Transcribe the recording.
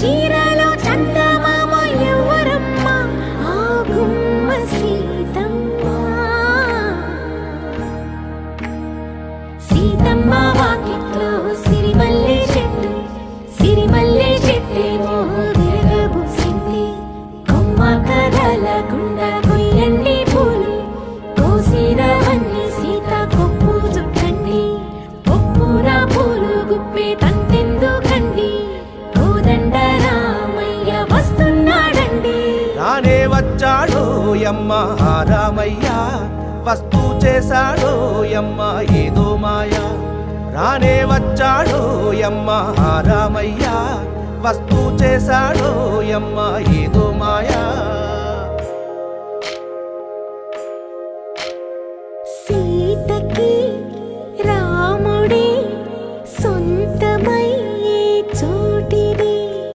చీరలో చందమామ ఎవరమ్మ ఆ గుమ్మ సీతమ్మ సీతమ్మ వాకిట్లో సిరిమల్లె చెట్టు సిరిమల్లె చెట్టేమో విరగబూసింది కొమ్మ కదలకుండా కొయ్యండి పూలు కోసిరవన్నీ సీత కొప్పు చుట్టండి ఒప్పున పూలు గుప్పే తంతెందుకండి కోదండ రామయ్య వస్తున్నాడండి రానే వచ్చాడో యమ్మ ఆ రామయ్య వస్తూ చేశాడో యమ్మ ఏదో మాయా రానే వచ్చాడో యమ్మ ఆ రామయ్య వస్తూ చేశాడో యమ్మ ఏదో మాయా